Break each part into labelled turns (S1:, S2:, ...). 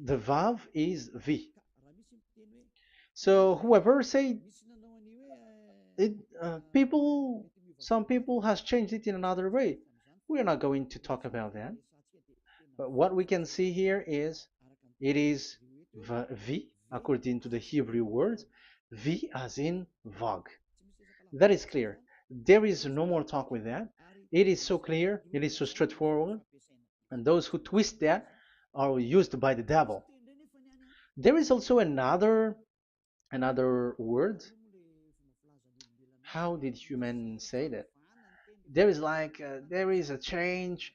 S1: The Vav is V. So whoever say it, some people has changed it in another way. We are not going to talk about that. But what we can see here is it is V according to the Hebrew word, V as in Vag. That is clear. There is no more talk with that. It is so clear. It is so straightforward. And those who twist that are used by the devil. There is also another word. How did humans say that? There is there is a change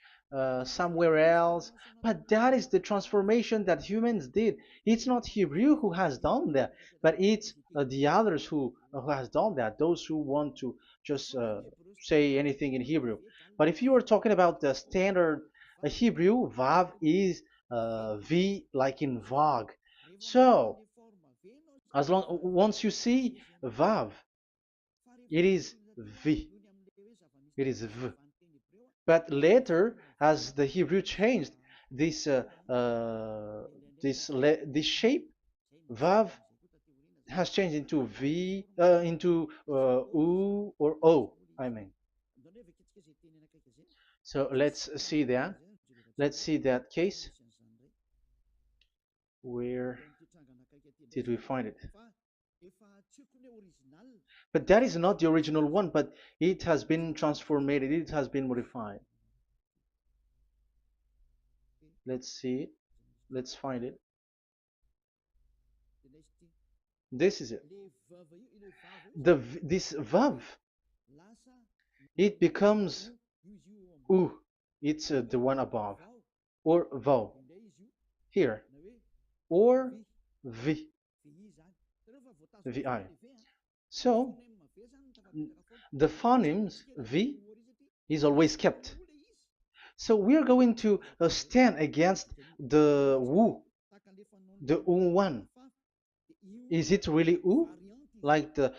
S1: somewhere else, but that is the transformation that humans did. It's not Hebrew who has done that, but it's the others who has done that. Those who want to just say anything in Hebrew. But if you are talking about the standard Hebrew, Vav is V like in Vag. So as long once you see Vav, it is V. It is V. But later, as the Hebrew changed, this this shape Vav has changed into V into U or O. I mean, so let's see that. Let's see that case. Where did we find it? But that is not the original one, but it has been transformed, it has been modified. Let's see it. Let's find it. This is it. This vav, it becomes u. It's the one above, or vau here, or vi, vi. So the phonemes v is always kept. So we are going to stand against the wu, the u one. Is it really u? Like the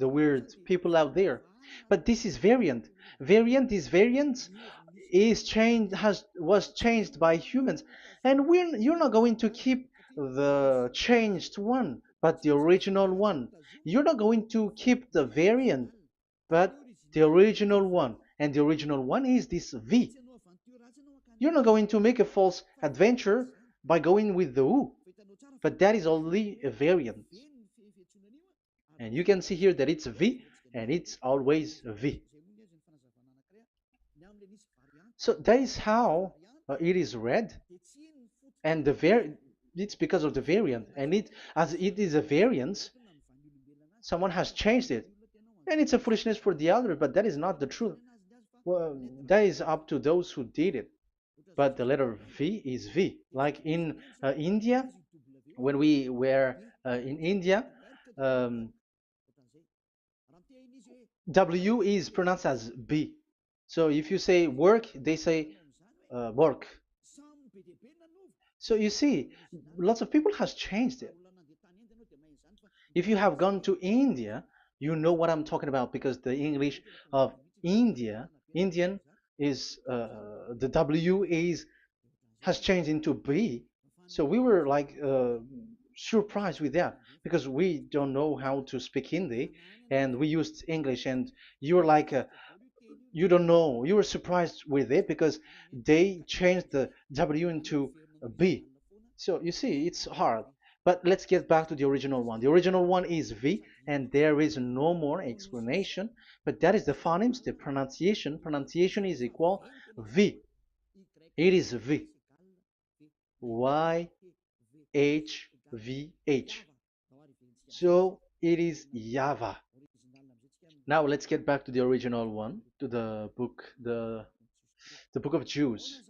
S1: weird people out there. But this is variant. Variants is changed was changed by humans, and you're not going to keep the changed one, but the original one. You're not going to keep the variant, but the original one, and the original one is this V. You're not going to make a false adventure by going with the U, but that is only a variant. And you can see here that it's V and it's always V. So that is how it is read, and it's because of the variant, and as it is a variance, someone has changed it, and it's a foolishness for the other, but that is not the truth. Well, that is up to those who did it. But the letter V is V. Like in India, when we were in India, um, W is pronounced as B. So if you say work, they say work. So you see, lots of people has changed it. If you have gone to India, you know what I'm talking about, because the English of Indian is the W is has changed into B. So we were like surprised with that, because we don't know how to speak Hindi and we used English, and you were like you don't know, you were surprised with it because they changed the W into a B. So you see, it's hard. But let's get back to the original one. The original one is V, and there is no more explanation. But that is the phonemes, the pronunciation. Pronunciation is equal V. It is V. Y H V H. So it is YAHVAH. Now let's get back to the original one, to the book, the book of Jews.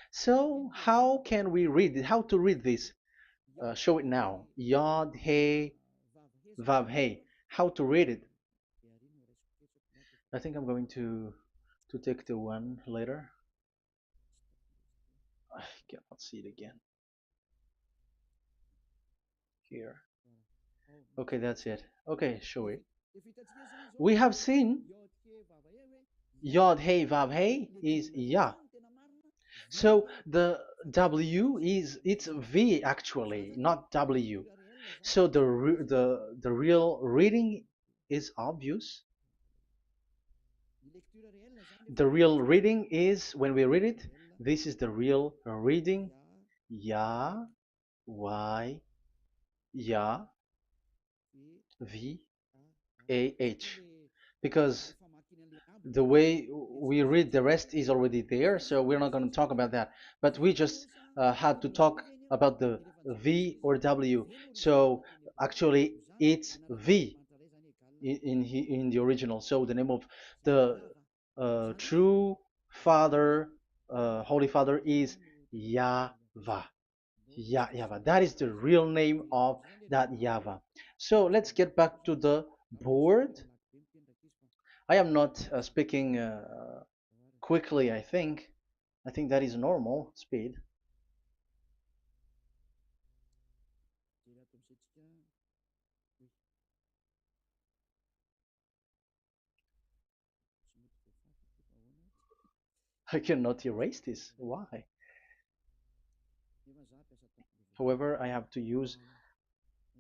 S1: So how can we read it? How to read this? Show it now. Yod He Vav He. How to read it? I think I'm going to take the one later. I cannot see it again. Here. Okay, that's it. Okay, show it. We have seen Yod He Vav He is Yah. So the W is it's V actually, not W. So the real reading is obvious. The real reading is when we read it, this is the real reading. Ya, Y, Ya, V, A, H. Because the way we read the rest is already there, so we're not going to talk about that. But we just had to talk about the V or W. So actually, it's V in the original. So the name of the true Father, Holy Father, is YAHVAH. YAHVAH. That is the real name of that YAHVAH. So let's get back to the board. I am not speaking quickly, I think. I think that is normal speed. I cannot erase this. Why? However, I have to use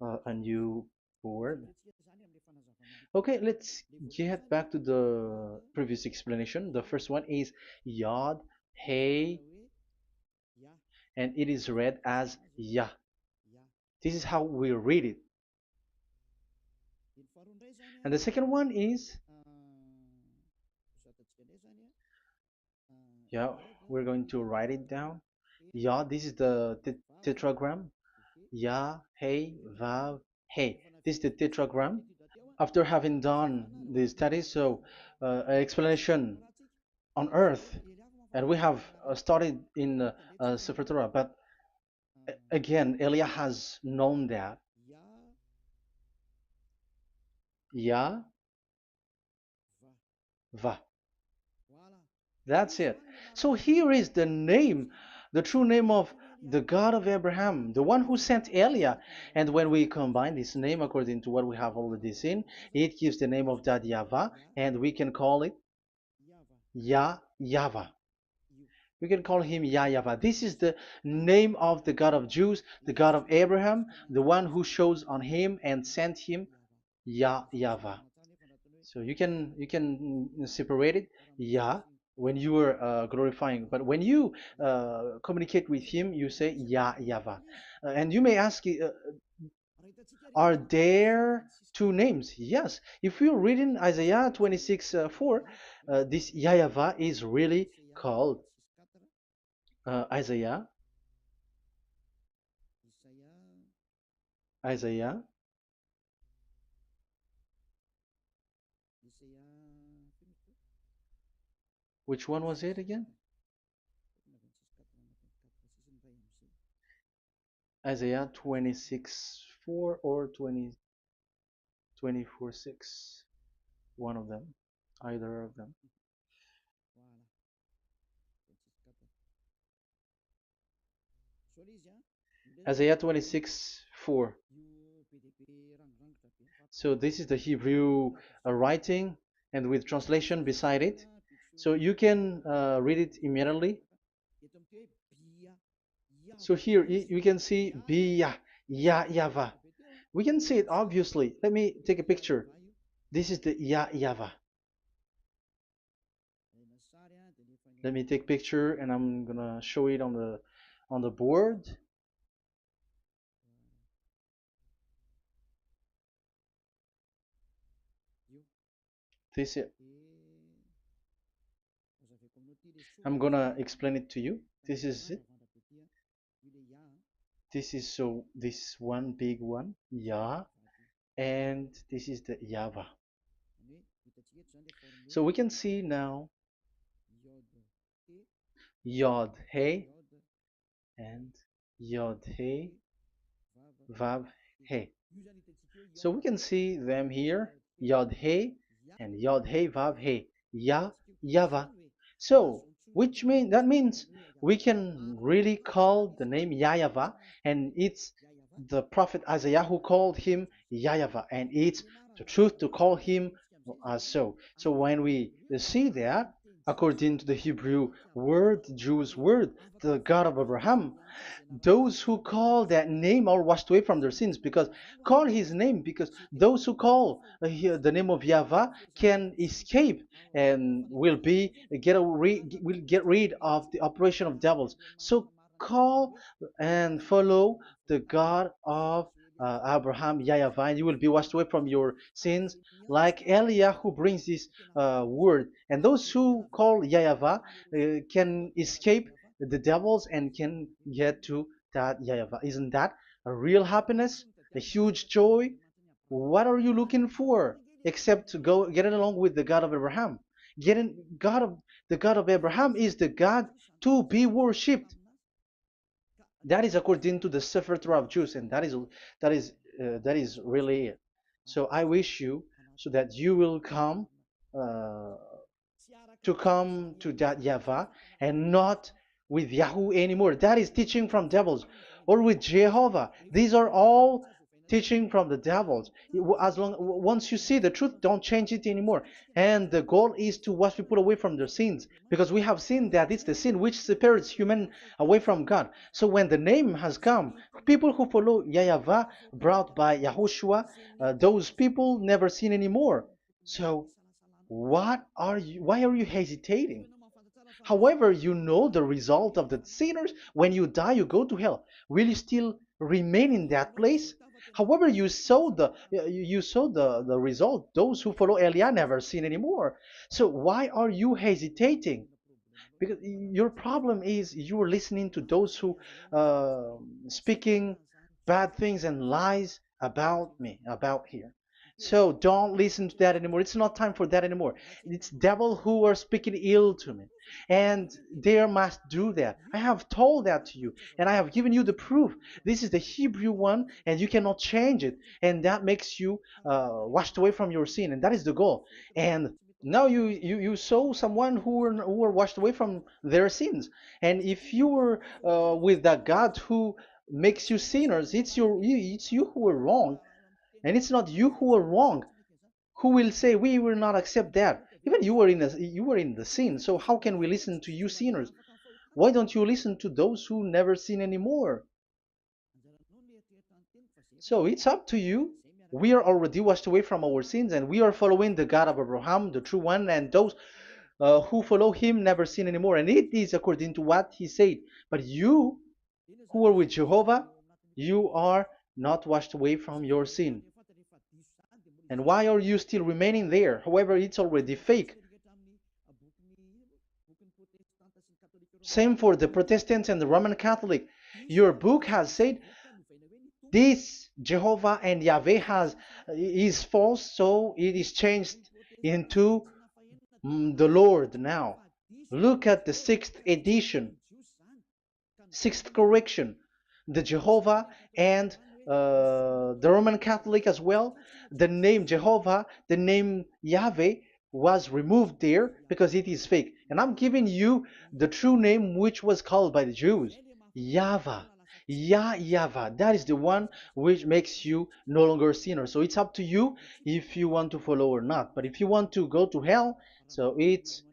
S1: a new board. Okay, let's get back to the previous explanation. The first one is Yod, Hey, and it is read as Yah. This is how we read it. And the second one is, yeah, we're going to write it down. Yah, this is the tetragram. Yah, Hey, Vav, Hey. This is the tetragram. After having done the study, so explanation on earth, and we have started in Sefer Torah, but again, Elia has known that. Yah, Va. That's it. So here is the name, the true name of the God of Abraham, the one who sent Elia. And when we combine this name according to what we have already seen, it gives the name of that Yahvah, and we can call it Yahvah. We can call him YAHVAH. This is the name of the God of Jews, the God of Abraham, the one who shows on him and sent him, YAHVAH. So you can separate it, Yah, when you are glorifying, but when you communicate with him, you say YAHVAH. And you may ask, are there two names? Yes. If you read in Isaiah 26:4, this YAHVAH is really called Isaiah, Isaiah. Which one was it again? Isaiah 26:4 or 24:6. One of them, either of them. Isaiah 26:4. So this is the Hebrew writing and with translation beside it. So you can read it immediately. So here you can see Biyah, YAHVAH. We can see it obviously. Let me take a picture. This is the YAHVAH. Let me take picture and I'm gonna show it on the board. This is, I'm gonna explain it to you. This is it. This is so this one big one, Yah, and this is the YAHVAH. So we can see now Yod He and Yod He Vav He. So we can see them here, Yod He and Yod He Vav He, YAHVAH. So which means we can really call the name YAHVAH, and it's the prophet Isaiah who called him YAHVAH, and it's the truth to call him as so. So when we see that, according to the Hebrew word, the Jewish word, the God of Abraham. Those who call that name are washed away from their sins, because call his name, because those who call the name of Yahweh can escape and will get rid of the operation of devils. So call and follow the God of Abraham, Yahweh, and you will be washed away from your sins, like Eliah who brings this word. And those who call Yahweh can escape the devils and can get to that Yahweh. Isn't that a real happiness, a huge joy? What are you looking for except to go getting along with the God of Abraham? Getting God of the God of Abraham is the God to be worshipped. That is according to the Sefer Torah of Jews, and that is really it. So I wish you so that you will uh, come to that Yahweh and not with Yahoo anymore. That is teaching from devils, or with Jehovah. These are all teaching from the devils. As long once you see the truth, don't change it anymore. And the goal is to wash people away from their sins, because we have seen that it's the sin which separates human away from God. So when the name has come, people who follow Yahweh brought by Yahushua, those people never sin anymore. So why are you hesitating? However, you know the result of the sinners. When you die, you go to hell. Will you still remain in that place? However, you saw the result. Those who follow Eliah never sin anymore. So why are you hesitating? Because your problem is you're listening to those who speaking bad things and lies about me, about here. So don't listen to that anymore. It's not time for that anymore. It's devil who are speaking ill to me, and they must do that. I have told that to you, and I have given you the proof. This is the Hebrew one, and you cannot change it, and that makes you washed away from your sin, and that is the goal. And now you saw someone who were washed away from their sins. And if you were with that God who makes you sinners, it's you who are wrong, and it's not you who are wrong. Who will say we will not accept that? Even you were in the sin, so how can we listen to you sinners? Why don't you listen to those who never sin anymore? So it's up to you. We are already washed away from our sins, and we are following the God of Abraham, the true one, and those who follow him never sin anymore. And it is according to what he said. But you who are with Jehovah, you are not washed away from your sin. And why are you still remaining there? However, it's already fake. Same for the Protestants and the Roman Catholic. Your book has said this Jehovah and Yahweh is false, so it is changed into the Lord now. Look at the sixth edition, sixth correction. The Jehovah and the Roman Catholic as well. The name Jehovah, the name Yahweh was removed there because it is fake. And I'm giving you the true name which was called by the Jews, Yahvah. Yahvah. That is the one which makes you no longer a sinner. So it's up to you if you want to follow or not. But if you want to go to hell, so it's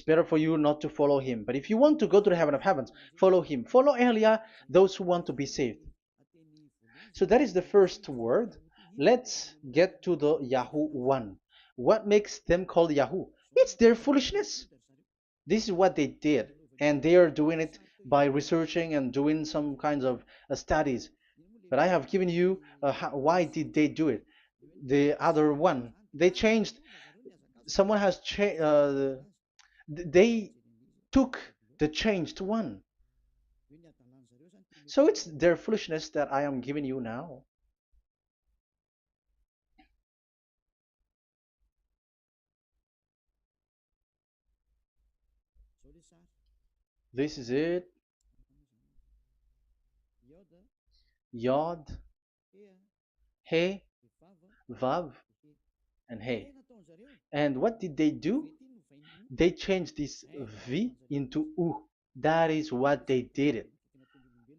S1: better for you not to follow him. But if you want to go to the heaven of heavens, follow him. Follow Elia, those who want to be saved. So that is the first word. Let's get to the Yahoo one. What makes them called Yahoo? It's their foolishness. This is what they did, and they are doing it by researching and doing some kinds of studies. But I have given you why did they do it. The other one, they changed. Someone has changed. They took the changed one. So it's their foolishness that I am giving you now. This is it. Yod, He, Vav, and He. And what did they do? They changed this V into U. That is what they did it.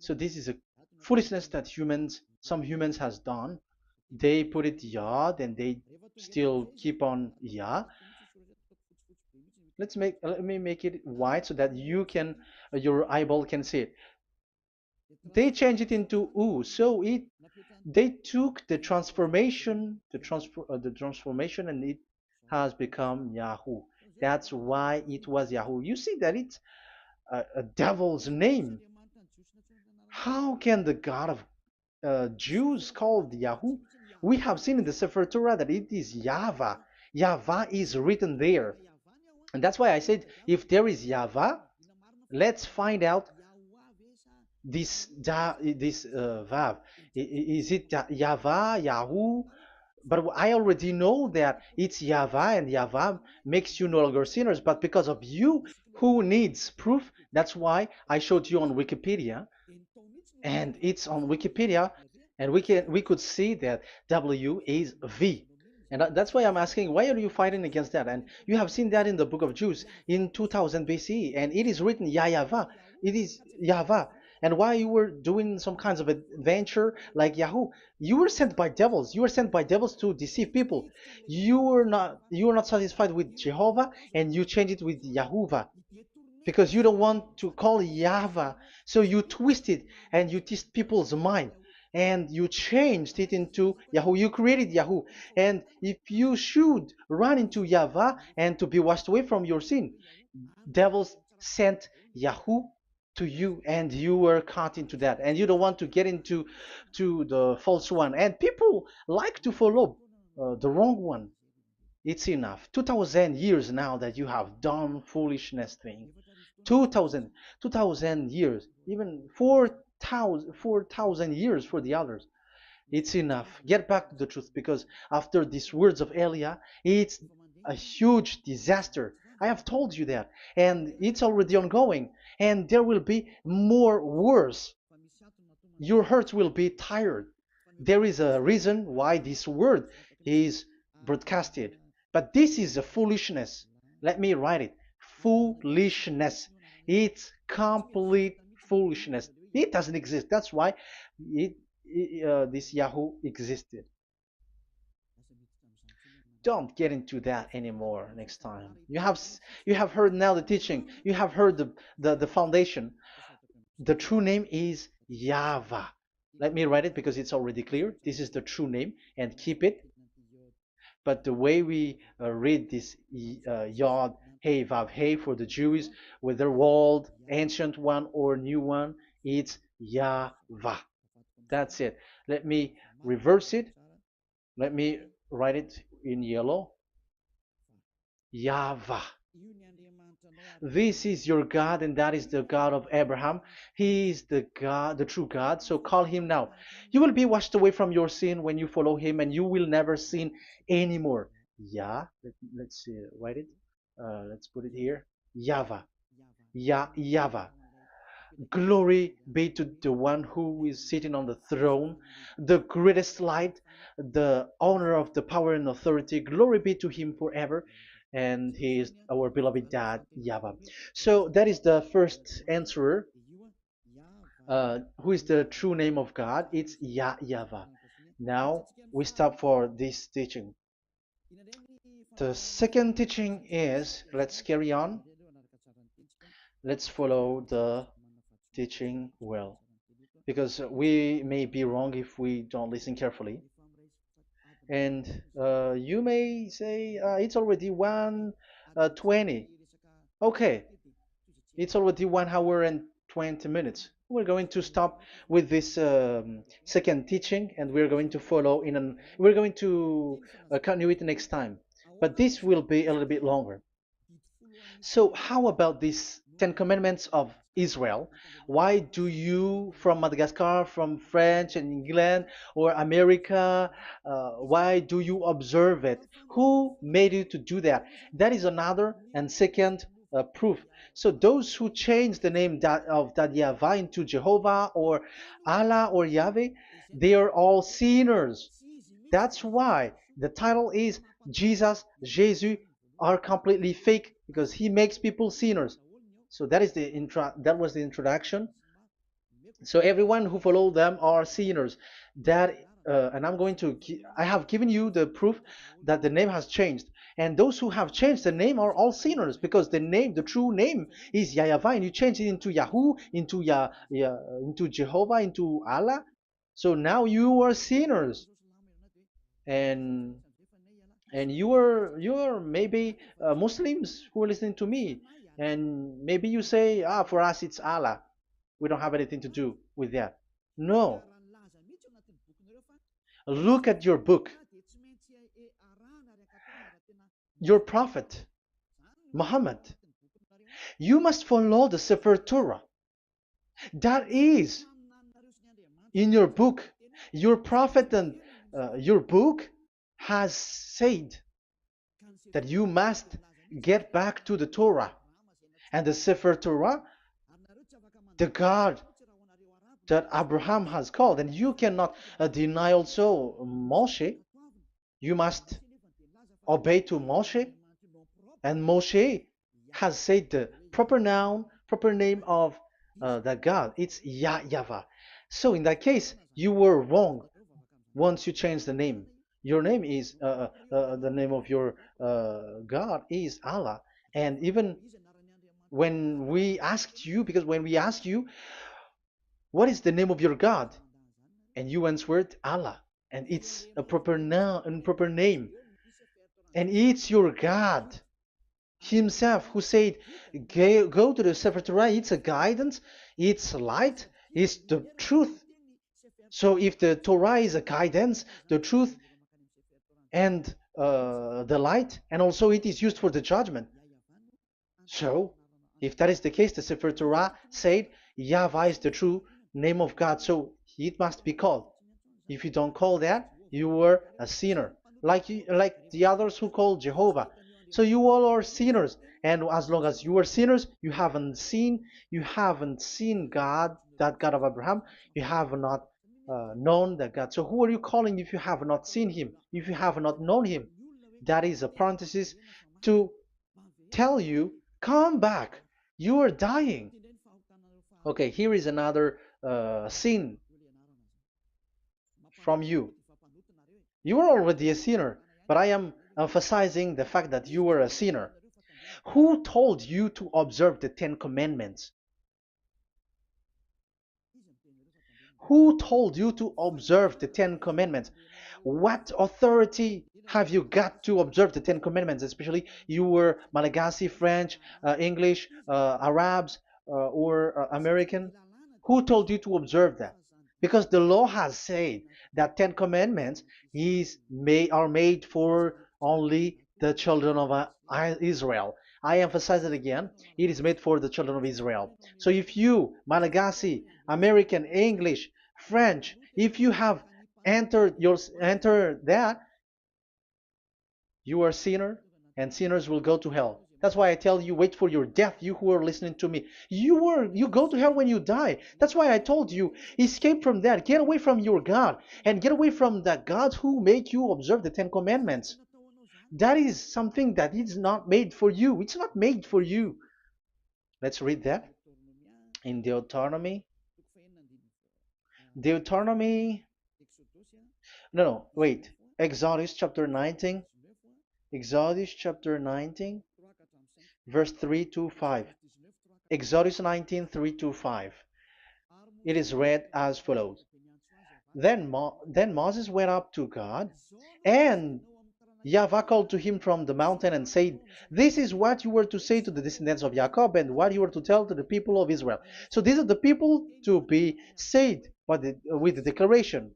S1: So this is a foolishness that some humans has done. They put it Yod and they still keep on Ya. Let me make it white so that you can your eyeball can see it. They changed it into U, so it they took the transformation, the transformation, and it has become Yahoo. That's why it was Yahoo. You see that it's a devil's name. How can the God of Jews called Yahoo? We have seen in the Sefer Torah that it is Yahvah. Yahvah is written there. And that's why I said if there is Yahvah, let's find out this Vav. Is it Yahvah, Yahoo? But I already know that it's Yahvah, and Yahvah makes you no longer sinners. But because of you, who needs proof? That's why I showed you on Wikipedia, and it's on Wikipedia, and we could see that W is V. And that's why I'm asking, why are you fighting against that? And you have seen that in the book of Jude in 2000 BCE, and it is written Yahvah. It is Yahvah. And why you were doing some kinds of adventure like Yahoo? You were sent by devils. You were sent by devils to deceive people. You were not satisfied with Jehovah, and you changed it with Yahuwah because you don't want to call Yahweh. So you twist it and you twist people's mind and you changed it into Yahoo. You created Yahoo. And if you should run into Yahweh and to be washed away from your sin, devils sent Yahoo to you and you were caught into that and you don't want to get into the false one, and people like to follow the wrong one. It's enough. 2000 years now that you have done foolishness thing. 2000, 2000 years, even 4,000 years for the others. It's enough. Get back to the truth, because after these words of Elia, it's a huge disaster. I have told you that, and it's already ongoing, and there will be more worse. Your heart will be tired. There is a reason why this word is broadcasted. But this is a foolishness. Let me write it. Foolishness. It's complete foolishness. It doesn't exist. That's why this Yahoo existed. Don't get into that anymore next time. You have heard now the teaching. You have heard the foundation. The true name is Yahvah. Let me write it because it's already clear. This is the true name, and keep it. But the way we read this Yod, Hey, Vav, Hey for the Jews, whether old, ancient one or new one, it's Yahvah. That's it. Let me reverse it. Let me write it in yellow. Yahvah. This is your God, and that is the God of Abraham. He is the God, the true God. So call him now. You will be washed away from your sin when you follow him, and you will never sin anymore. Yeah, let's see, write it. Let's put it here. Yahvah. Yahvah. Glory be to the one who is sitting on the throne, the greatest light, the owner of the power and authority. Glory be to him forever. And he is our beloved dad, Yahweh. So that is the first answer. Who is the true name of God? It's Yahweh. Now we stop for this teaching. The second teaching is, let's carry on. Let's follow the teaching well, because we may be wrong if we don't listen carefully. And you may say it's already 1:20. Okay, it's already 1 hour and 20 minutes. We're going to stop with this second teaching, and we're going to follow we're going to continue it next time. But this will be a little bit longer. So how about these 10 commandments of Israel? Why do you from Madagascar, from French and England or America, why do you observe it? Who made you to do that? That is another and second proof. So those who change the name of Yahweh into Jehovah or Allah or Yahweh, they are all sinners. That's why the title is Jesus are completely fake, because he makes people sinners. So that is that was the introduction. So everyone who follow them are sinners. That and I have given you the proof that the name has changed. And those who have changed the name are all sinners, because the true name is YAHVAH, and you change it into Yahoo, into Jehovah, into Allah. So now you are sinners, and you are maybe Muslims who are listening to me, and maybe you say, for us it's Allah. We don't have anything to do with that. No, look at your book. Your prophet Muhammad, you must follow the Sefer Torah. That is in your book. Your prophet and your book has said that you must get back to the Torah. And the Sefer Torah, the God that Abraham has called, and you cannot deny also Moshe. You must obey to Moshe, and Moshe has said the proper name of the God. It's YAHVAH. So in that case, you were wrong once you change the name. Your name is the name of your God is Allah. And even when we asked you, because when we asked you, what is the name of your God? And you answered Allah, and it's a proper name, and it's your God Himself who said, "Go to the Sefer Torah. It's a guidance, it's light, it's the truth." So if the Torah is a guidance, the truth, and the light, and also it is used for the judgment. So if that is the case, the Sefer Torah said YAHVAH is the true name of God, so it must be called. If you don't call that, you were a sinner, like the others who call Jehovah. So you all are sinners, and as long as you are sinners, you haven't seen God, that God of Abraham. You have not known that God. So who are you calling if you have not seen Him? If you have not known Him? That is a parenthesis to tell you, come back. You are dying. Okay, here is another sin from you. You are already a sinner, but I am emphasizing the fact that you were a sinner. Who told you to observe the 10 Commandments? Who told you to observe the 10 Commandments? What authority have you got to observe the 10 Commandments? Especially you were Malagasy, French, English, Arabs, or American. Who told you to observe that? Because the law has said that 10 Commandments are made for only the children of Israel. I emphasize it again. It is made for the children of Israel. So if you, Malagasy, American, English, French, if you have entered that, you are a sinner, and sinners will go to hell. That's why I tell you, wait for your death, you who are listening to me. You go to hell when you die. That's why I told you, escape from that. Get away from your God, and get away from the God who made you observe the 10 Commandments. That is something that is not made for you. It's not made for you. Let's read that in Deuteronomy. No, wait. Exodus chapter 19. Exodus chapter 19, verse 3 to 5. Exodus 19, 3 to 5. It is read as follows. Then Moses went up to God, and YAHVAH called to him from the mountain and said, "This is what you were to say to the descendants of Jacob, and what you were to tell to the people of Israel." So these are the people to be saved with the declaration.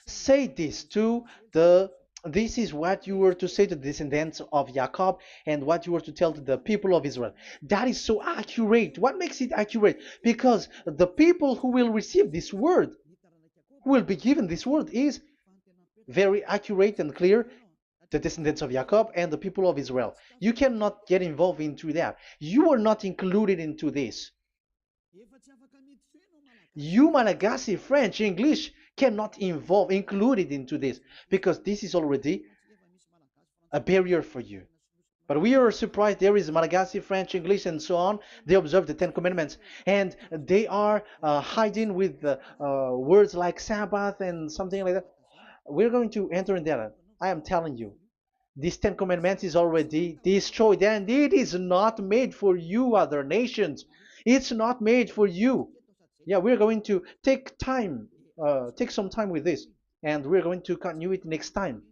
S1: Say this this is what you were to say to the descendants of Jacob, and what you were to tell to the people of Israel. That is so accurate. What makes it accurate? Because the people who will receive this word, who will be given this word, is very accurate and clear. The descendants of Jacob and the people of Israel. You cannot get involved into that. You are not included into this. You, Malagasy, French, English, cannot included into this, because this is already a barrier for you. But we are surprised there is Malagasy, French, English, and so on. They observe the Ten Commandments, and they are hiding with words like Sabbath and something like that. We're going to enter in there. I am telling you, this Ten Commandments is already destroyed, and it is not made for you, other nations. It's not made for you. Yeah, we're going to take some time with this, and we're going to continue it next time.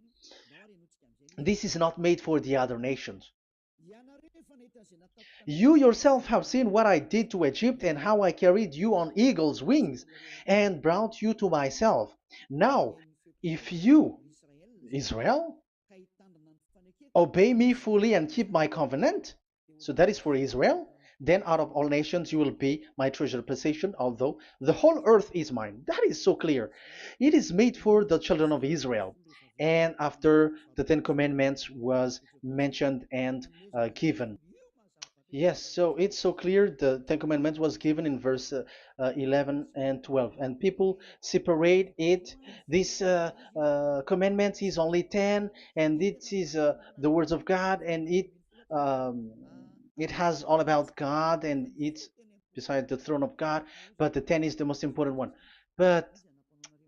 S1: This is not made for the other nations. You yourself have seen what I did to Egypt and how I carried you on eagle's wings and brought you to myself. Now, if you, Israel, obey me fully and keep my covenant, so that is for Israel, then out of all nations you will be my treasured possession, although the whole earth is mine. That is so clear. It is made for the children of Israel. And after the Ten Commandments was mentioned and given. Yes, so it's so clear. The Ten Commandments was given in verse 11 and 12, and people separate it. This commandment is only 10, and this is the words of God, and um, it has all about God, and it's beside the throne of God. But the 10 is the most important one. But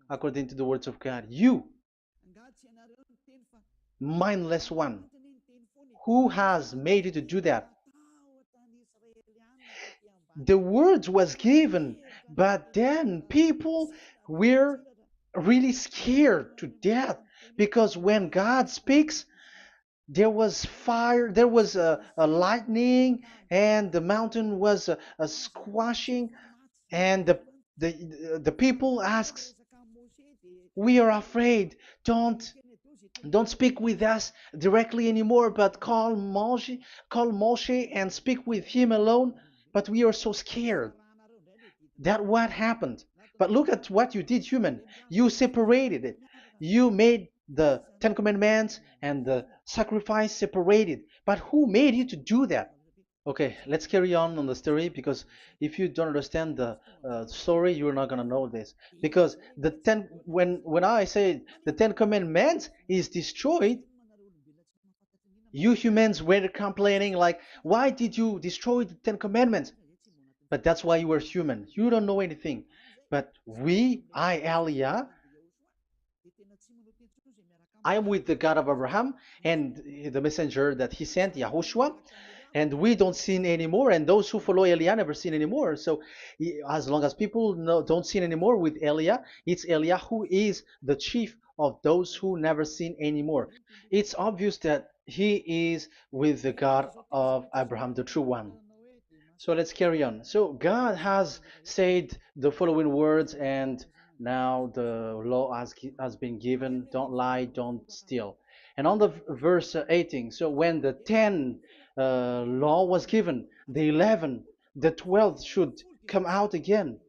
S1: according to the words of God, you mindless one, who has made you to do that? The words was given, but then people were really scared to death because when God speaks, there was fire, there was a lightning, and the mountain was a squashing, and the people asks, "We are afraid. Don't speak with us directly anymore, but call Moshe and speak with him alone." But we are so scared. That what happened. But look at what you did, human. You separated it. You made the Ten Commandments and the sacrifice separated. But who made you to do that? Okay, let's carry on the story because if you don't understand the story, you're not gonna know this. Because when I say the Ten Commandments is destroyed, you humans were complaining like, why did you destroy the Ten Commandments? But that's why you were human. You don't know anything. But Elia, I am with the God of Abraham and the messenger that he sent, YAHOSHUAH, and we don't sin anymore. And those who follow Elia never sin anymore. So as long as people don't sin anymore with Elia, it's Elia who is the chief of those who never sin anymore. It's obvious that he is with the God of Abraham, the true one. So let's carry on. So God has said the following words, and now the law has been given: don't lie, don't steal. And on the verse 18, so when the 10 law was given, the 11, the 12th should come out again.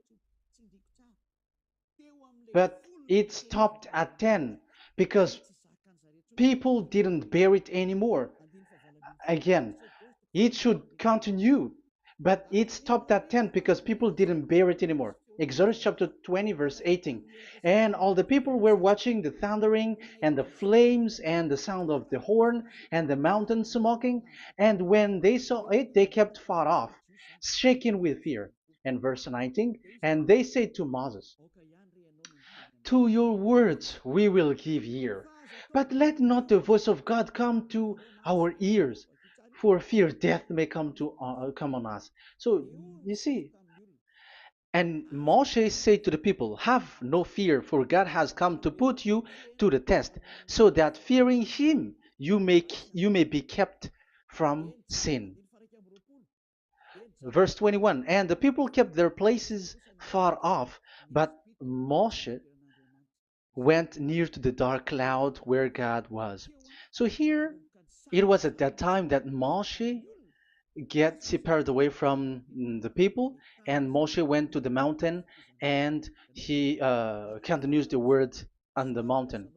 S1: But it stopped at 10 because people didn't bear it anymore. Again, it should continue, but it stopped at 10 because people didn't bear it anymore. Exodus chapter 20, verse 18. And all the people were watching the thundering and the flames and the sound of the horn and the mountain smoking. And when they saw it, they kept far off, shaking with fear. And verse 19, and they said to Moses, to your words we will give ear, but let not the voice of God come to our ears, for fear death may come on us. So you see, and Moshe said to the people, have no fear, for God has come to put you to the test, so that fearing him you may be kept from sin. Verse 21, and the people kept their places far off, but Moshe went near to the dark cloud where God was. So here it was at that time that Moshe get separated away from the people, and Moshe went to the mountain and he continues the word on the mountain.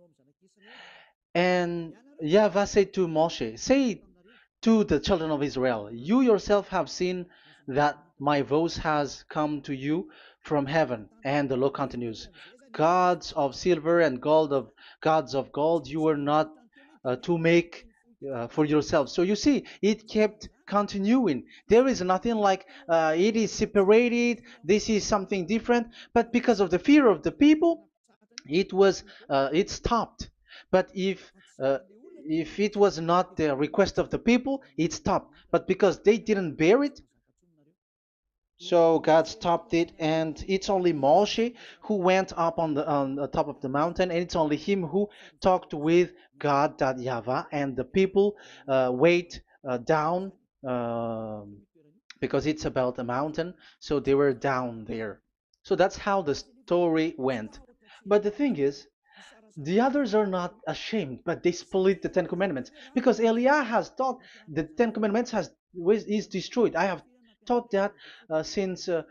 S1: And YAHVAH said to Moshe, say to the children of Israel, you yourself have seen that my voice has come to you from heaven. And the law continues, gods of silver and gods of gold you were not to make for yourself. So you see, it kept continuing. There is nothing like it is separated. This is something different. But because of the fear of the people, it stopped. But if it was not the request of the people, it stopped. But because they didn't bear it, so God stopped it, and it's only Moshe who went up on the top of the mountain, and it's only him who talked with God, that YAHVAH, and the people wait down, because it's about a mountain, so they were down there. So that's how the story went. But the thing is, the others are not ashamed, but they split the Ten Commandments, because Eliah has taught the Ten Commandments is destroyed. I have taught that since uh,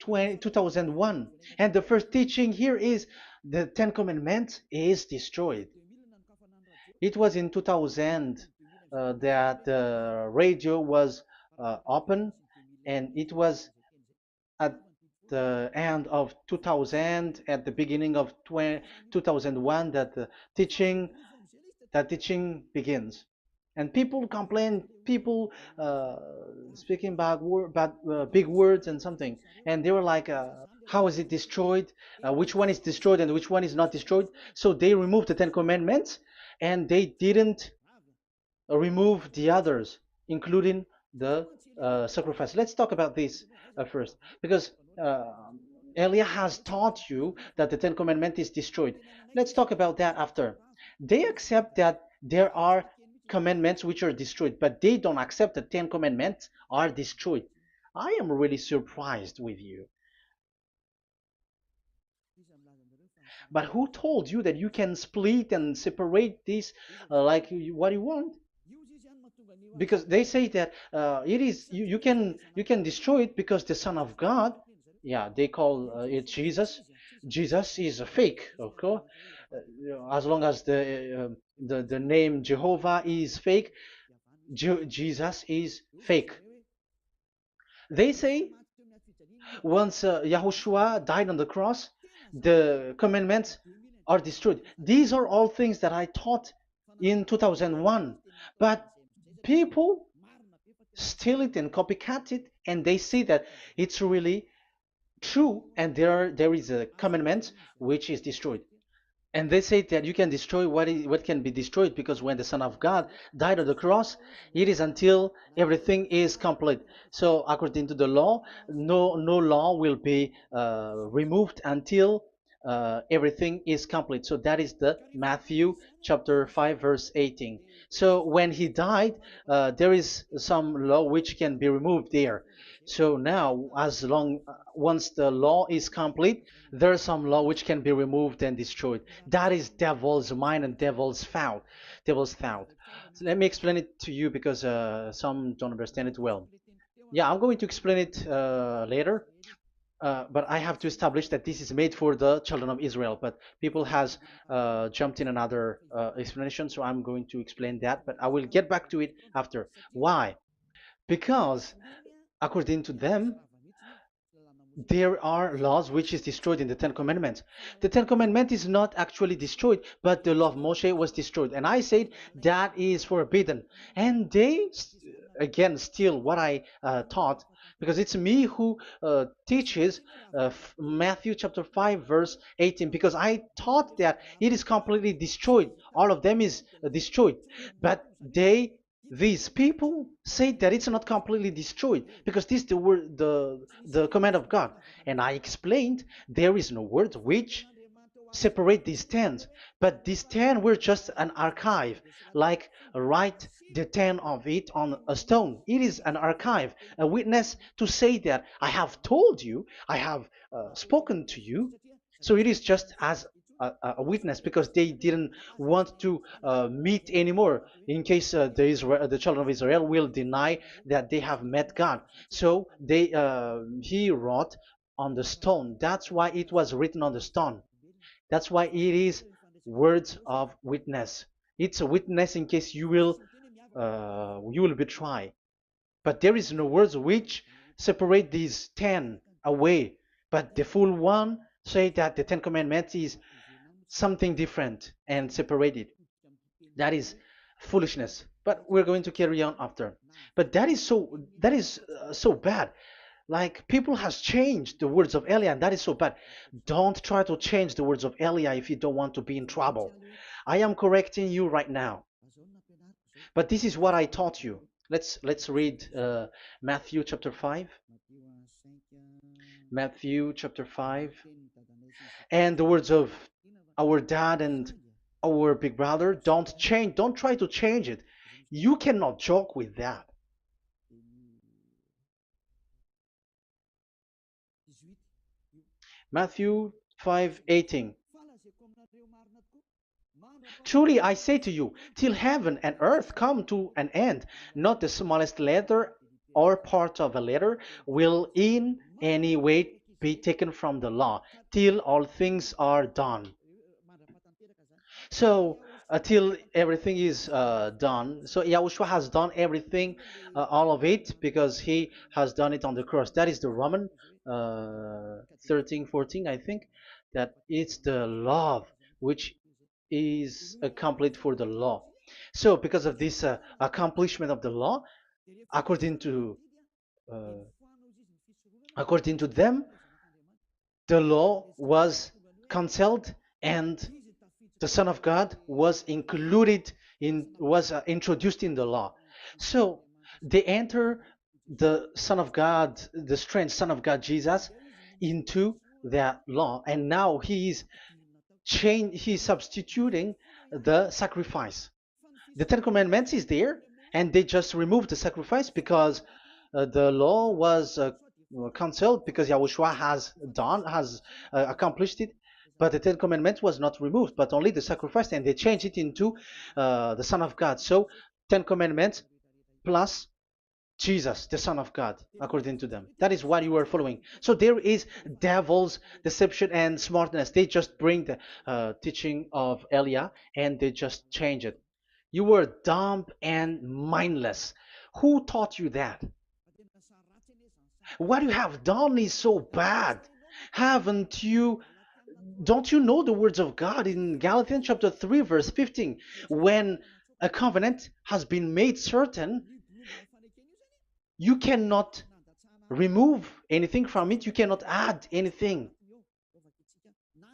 S1: 2001, and the first teaching here is the Ten Commandments is destroyed. It was in 2000 that the radio was open, and it was at the end of 2000, at the beginning of 2001, that the teaching that teaching begins. And people complain, people uh, speaking bad big words and something, and they were like, how is it destroyed, which one is destroyed and which one is not destroyed. So they removed the Ten Commandments, and they didn't remove the others, including the sacrifice. Let's talk about this first, because uh, Elia has taught you that the Ten Commandments is destroyed. Let's talk about that after. They accept that there are commandments which are destroyed, but they don't accept that 10 commandments are destroyed. I am really surprised with you. But who told you that you can split and separate this like what you want? Because they say that it is you can destroy it because the Son of God, yeah, they call it Jesus. Jesus is a fake, of course. As long as the name Jehovah is fake, Jesus is fake. They say once Yahushua died on the cross, the commandments are destroyed. These are all things that I taught in 2001, but people steal it and copycat it, and they see that it's really true, and there is a commandment which is destroyed. And they say that you can destroy what can be destroyed, because when the Son of God died on the cross, it is until everything is complete. So according to the law, no law will be removed until everything is complete. So that is the Matthew chapter 5 verse 18. So when he died, there is some law which can be removed there. So now, as long once the law is complete, there's some law which can be removed and destroyed. That is devil's mind and devil's thought. Devil's thought. So let me explain it to you, because some don't understand it well. Yeah, I'm going to explain it later. But I have to establish that this is made for the children of Israel. But people has jumped in another explanation, so I'm going to explain that. But I will get back to it after. Why? Because according to them, there are laws which is destroyed in the Ten Commandments. The Ten Commandment is not actually destroyed, but the law of Moshe was destroyed. And I said that is forbidden. And they, again, steal what I taught, because it's me who teaches Matthew chapter 5, verse 18, because I taught that it is completely destroyed. All of them is destroyed. But these people say that it's not completely destroyed, because this is the word, the command of God. And I explained there is no word which separate these 10, but these 10 were just an archive, like write the 10 of it on a stone. It is an archive, a witness to say that I have told you, I have spoken to you. So it is just as a witness, because they didn't want to meet anymore, in case the children of Israel will deny that they have met God. So he wrote on the stone. That's why it was written on the stone. That's why it is words of witness. It's a witness in case you will betray. But there is no words which separate these 10 away. But the full one say that the Ten Commandments is something different and separated. That is foolishness. But we're going to carry on after. But that is so bad. Like people has changed the words of Elia, and that is so bad. Don't try to change the words of Elia if you don't want to be in trouble. I am correcting you right now. But this is what I taught you. Let's read Matthew chapter 5. Matthew chapter 5. And the words of our dad and our big brother, don't try to change it. You cannot joke with that. Matthew 5:18. Truly I say to you, till heaven and earth come to an end, not the smallest letter or part of a letter will in any way be taken from the law, till all things are done. So until everything is done, so Yahushua has done everything, all of it, because he has done it on the cross. That is the Roman 13, 14, I think, that it's the love which is complete for the law. So because of this accomplishment of the law, according to uh, according to them, the law was cancelled and the Son of God was included in was introduced in the law. So they enter the Son of God, the strange Son of God Jesus, into that law, and now he's substituting the sacrifice. The Ten Commandments is there, and they just removed the sacrifice because the law was cancelled because Yahushua has accomplished it. But the Ten Commandments was not removed, but only the sacrifice, and they changed it into the Son of God. So Ten Commandments plus Jesus, the Son of God, according to them. That is what you are following. So there is devil's deception and smartness. They just bring the teaching of Elia and they just change it. You were dumb and mindless. Who taught you that? What you have done is so bad. Haven't you? Don't you know the words of God in Galatians chapter 3, verse 15? When a covenant has been made certain, you cannot remove anything from it, you cannot add anything.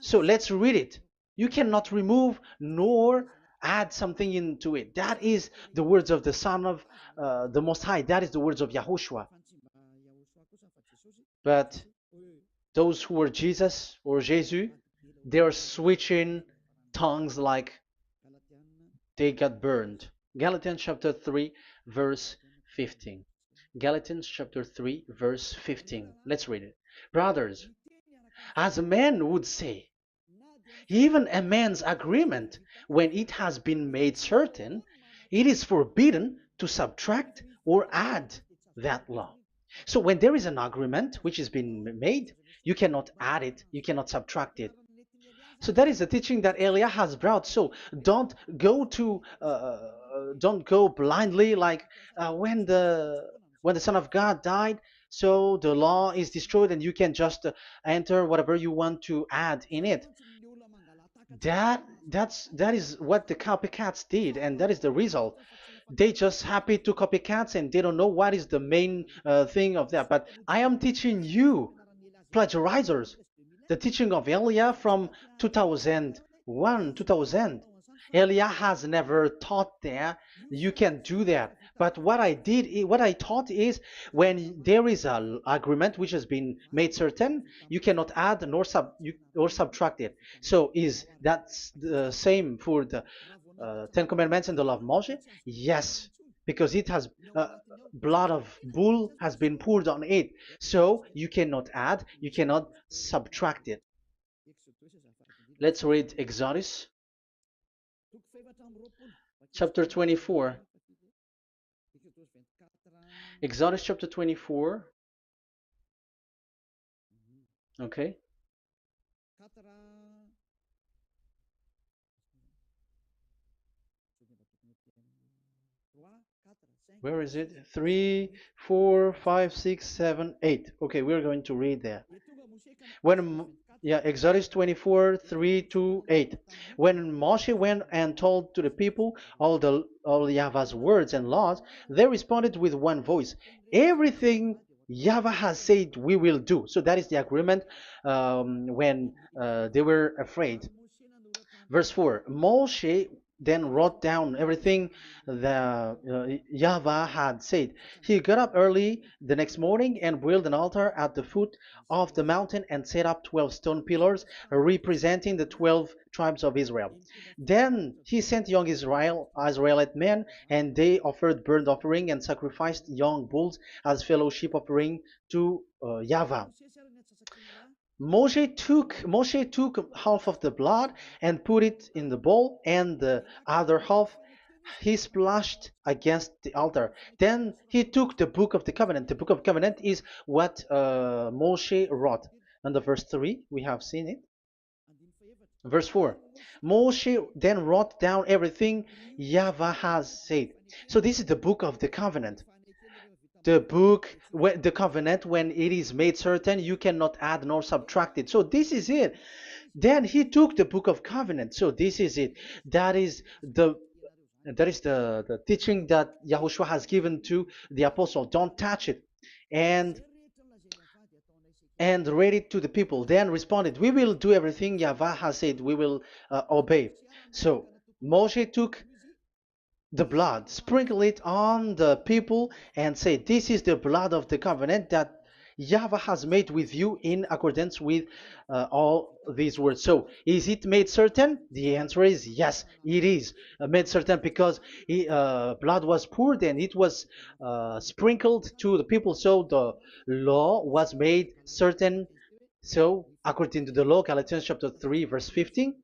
S1: So let's read it. You cannot remove nor add something into it. That is the words of the Son of the Most High. That is the words of Yahushua. But those who were Jesus or Jesus, they are switching tongues like they got burned. Galatians chapter 3, verse 15. Galatians chapter 3, verse 15. Let's read it. Brothers, as a man would say, even a man's agreement, when it has been made certain, it is forbidden to subtract or add that law. So when there is an agreement which has been made, you cannot add it, you cannot subtract it. So that is the teaching that Elia has brought. So don't go blindly like when the Son of God died. So the law is destroyed, and you can just enter whatever you want to add in it. That is what the copycats did, and that is the result. They just happy to copycats, and they don't know what is the main thing of that. But I am teaching you, plagiarizers, the teaching of Elia from 2001, 2000. Elia has never taught there. You can do that. But what I taught is when there is an agreement which has been made certain, you cannot add or subtract it. So is that the same for the Ten Commandments and the law of Moshe? Yes, because it has blood of bull has been poured on it. So you cannot add, you cannot subtract it. Let's read Exodus chapter 24. Exodus chapter 24. Okay. Where is it? 3, 4, 5, 6, 7, 8. Okay, we're going to read that. When yeah, Exodus 24, 3 to 8. When Moshe went and told to the people all Yahweh's words and laws, they responded with one voice. Everything Yahweh has said we will do. So that is the agreement when they were afraid. Verse 4. Moshe then wrote down everything the Yahweh had said. He got up early the next morning and built an altar at the foot of the mountain and set up 12 stone pillars representing the 12 tribes of Israel. Then he sent young Israelite men, and they offered burnt offering and sacrificed young bulls as fellowship offering to Yahweh. Moshe took half of the blood and put it in the bowl, and the other half he splashed against the altar. Then he took the book of the covenant. The book of covenant is what Moshe wrote. And the verse 3, we have seen it. Verse 4. Moshe then wrote down everything Yahweh has said. So this is the book of the covenant. The covenant, when it is made certain, you cannot add nor subtract it. So this is it. Then he took the book of covenant. So this is it. That is the teaching that Yahushua has given to the apostle. Don't touch it. And read it to the people. Then responded, we will do everything Yahweh has said. We will obey. So Moshe took the blood, sprinkle it on the people, and say, this is the blood of the covenant that Yahweh has made with you in accordance with all these words. So, is it made certain? The answer is yes, it is made certain, because blood was poured and it was sprinkled to the people. So, the law was made certain. So, according to the law, Galatians chapter 3, verse 15,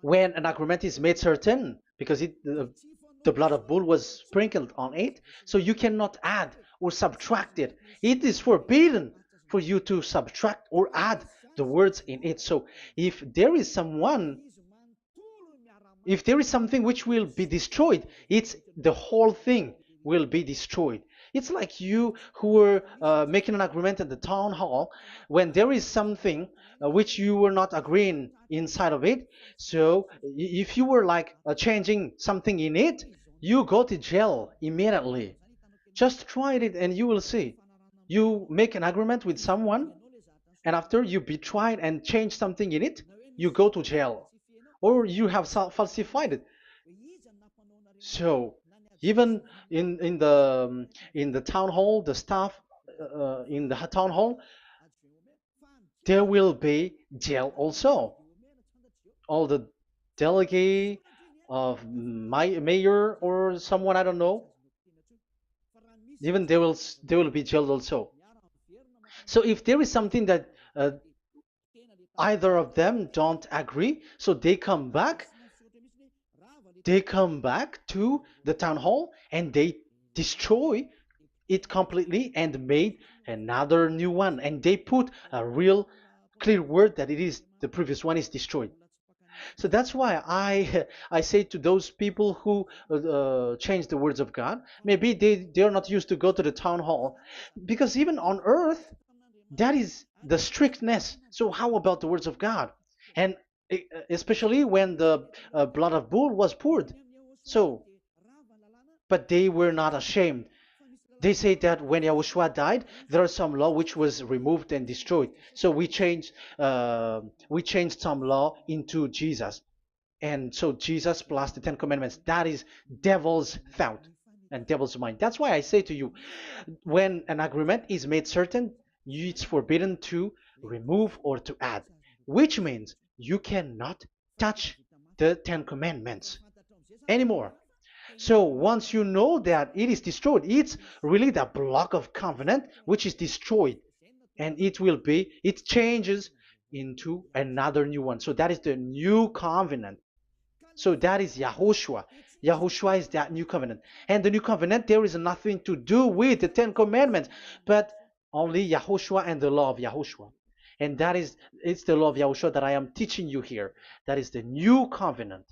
S1: when an agreement is made certain, because the blood of bull was sprinkled on it, so you cannot add or subtract it. It is forbidden for you to subtract or add the words in it. So if there is something which will be destroyed, it's the whole thing will be destroyed. It's like you who were making an agreement at the town hall, when there is something which you were not agreeing inside of it. So if you were like changing something in it, you go to jail immediately. Just try it and you will see. You make an agreement with someone, and after you betray and change something in it, you go to jail, or you have falsified it. So even in the town hall, the staff in the town hall, there will be jail also. All the delegate of my mayor or someone, I don't know, even they will be jailed also. So if there is something that either of them don't agree, so they come back to the town hall and they destroy it completely and made another new one, and they put a real clear word that it is the previous one is destroyed. So that's why I say to those people who change the words of God, maybe they are not used to go to the town hall, because even on earth that is the strictness. So how about the words of God? And especially when the blood of bull was poured. So, but they were not ashamed. They say that when Yahushua died, there are some law which was removed and destroyed. So we changed some law into Jesus, and so Jesus plus the Ten Commandments. That is devil's thought and devil's mind. That's why I say to you, when an agreement is made certain, it's forbidden to remove or to add, which means you cannot touch the Ten Commandments anymore. So once you know that it is destroyed, it's really the block of covenant which is destroyed, and it changes into another new one. So that is the new covenant. So that is Yahushua. Yahushua is that new covenant. And the new covenant, there is nothing to do with the Ten Commandments, but only Yahushua and the law of Yahushua. And it's the law of Yahushua that I am teaching you here. That is the new covenant.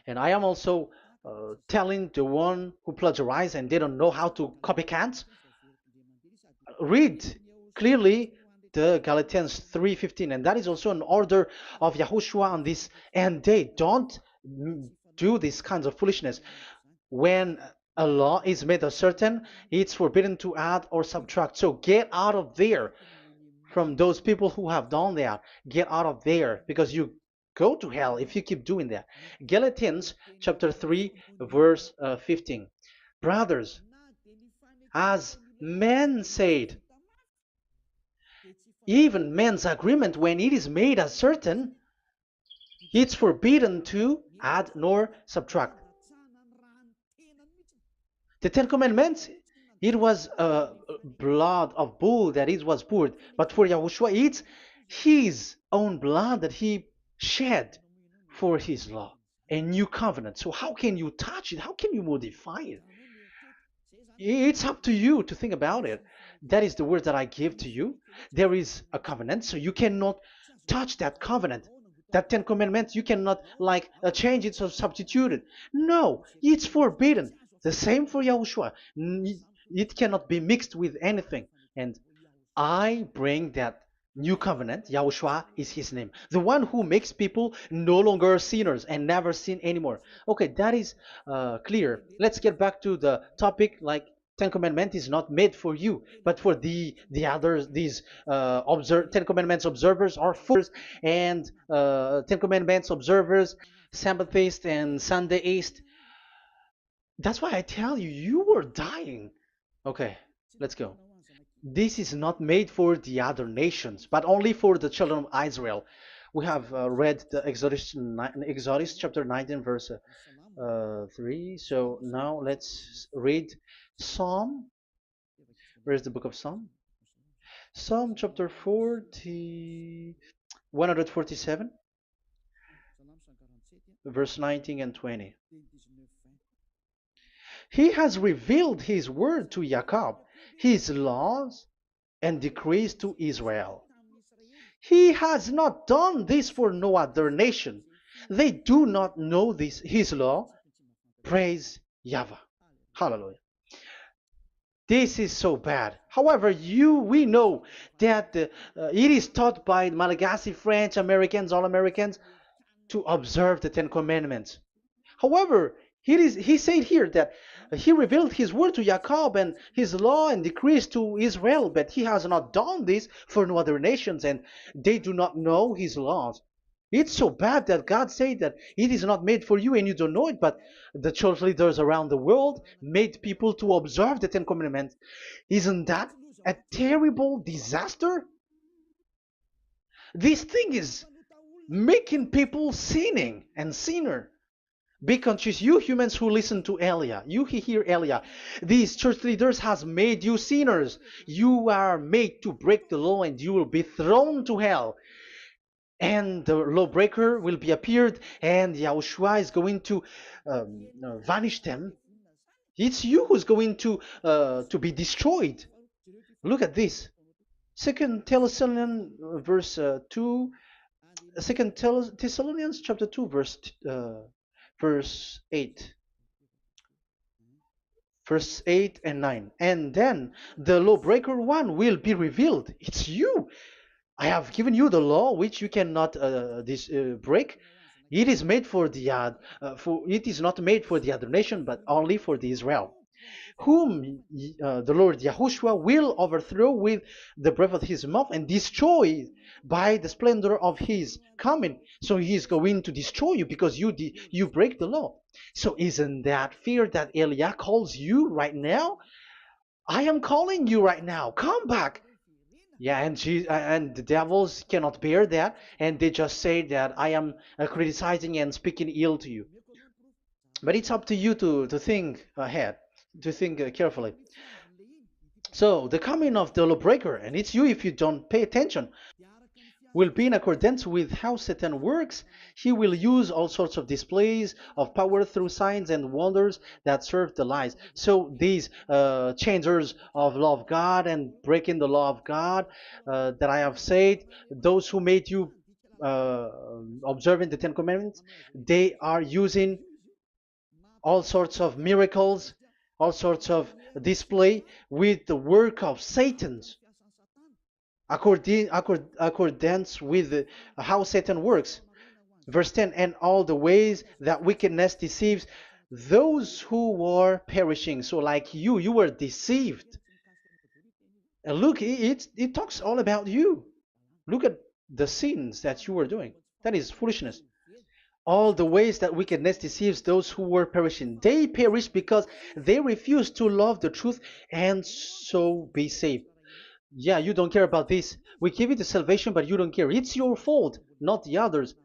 S1: And I am also telling the one who plagiarize and they don't know how to copycat, read clearly the Galatians 3:15, and that is also an order of Yahushua on this end day. Don't do these kinds of foolishness. When a law is made certain, it's forbidden to add or subtract. So get out of there from those people who have done that. Get out of there, because you go to hell if you keep doing that. Galatians chapter 3 verse 15. Brothers, as men said, even men's agreement, when it is made as certain, it's forbidden to add nor subtract. The Ten Commandments, it was blood of bull that it was poured, but for Yahushua, it's his own blood that he shed for his law, a new covenant. So how can you touch it? How can you modify it? It's up to you to think about it. That is the word that I give to you. There is a covenant, so you cannot touch that covenant. That Ten Commandments, you cannot like change it or substitute it. No, it's forbidden. The same for Yahushua. It cannot be mixed with anything. And I bring that new covenant. Yahushua is his name. The one who makes people no longer sinners and never sin anymore. Okay, that is clear. Let's get back to the topic. Like, Ten Commandment is not made for you, but for the others. These Ten Commandments observers are fools, and Ten Commandments observers, Sabbathists and Sundayist. That's why I tell you, you were dying. Okay, let's go. This is not made for the other nations, but only for the children of Israel. We have read the Exodus chapter 19, verse 3. So now let's read Psalm. Where is the book of Psalm? Psalm chapter 40, 147, verse 19 and 20. He has revealed his word to Jacob, his laws and decrees to Israel. He has not done this for no other nation. They do not know this, his law. Praise YAHVAH. Hallelujah. This is so bad. However, we know that it is taught by Malagasy, French, Americans, all Americans, to observe the Ten Commandments. However, he said here that he revealed his word to Jacob and his law and decrees to Israel, but he has not done this for no other nations, and they do not know his laws. It's so bad that God said that it is not made for you and you don't know it, but the church leaders around the world made people to observe the Ten Commandments. Isn't that a terrible disaster? This thing is making people sinning and sinner. Be conscious, you humans who listen to Elia, you hear Elia, these church leaders has made you sinners. You are made to break the law and you will be thrown to hell. And the lawbreaker will be appeared, and Yahushua is going to vanish them. It's you who's going to be destroyed. Look at this. Second Thessalonians verse 2. Second Thessalonians chapter 2 verse 8. Verse 8 and 9. And then the lawbreaker one will be revealed. It's you. I have given you the law which you cannot break. It is made for the it is not made for the other nation, but only for the Israel, whom the Lord Yahushua will overthrow with the breath of his mouth and destroy by the splendor of his coming. So he is going to destroy you because you break the law. So isn't that fear that Elia calls you right now? I am calling you right now. Come back. Yeah, and the devils cannot bear that, and they just say that I am criticizing and speaking ill to you. But it's up to you to think ahead, to think carefully. So the coming of the lawbreaker, and it's you if you don't pay attention, will be in accordance with how Satan works. He will use all sorts of displays of power through signs and wonders that serve the lies. So these changers of law of God and breaking the law of God that I have said, those who made you observing the Ten Commandments, they are using all sorts of miracles, all sorts of display with the work of Satan's. accordance with how Satan works. Verse 10, and all the ways that wickedness deceives those who were perishing. So like you were deceived. And look, it talks all about you. Look at the sins that you were doing. That is foolishness. All the ways that wickedness deceives those who were perishing. They perish because they refuse to love the truth and so be saved. Yeah, you don't care about this. We give you the salvation, but you don't care. It's your fault, not the others.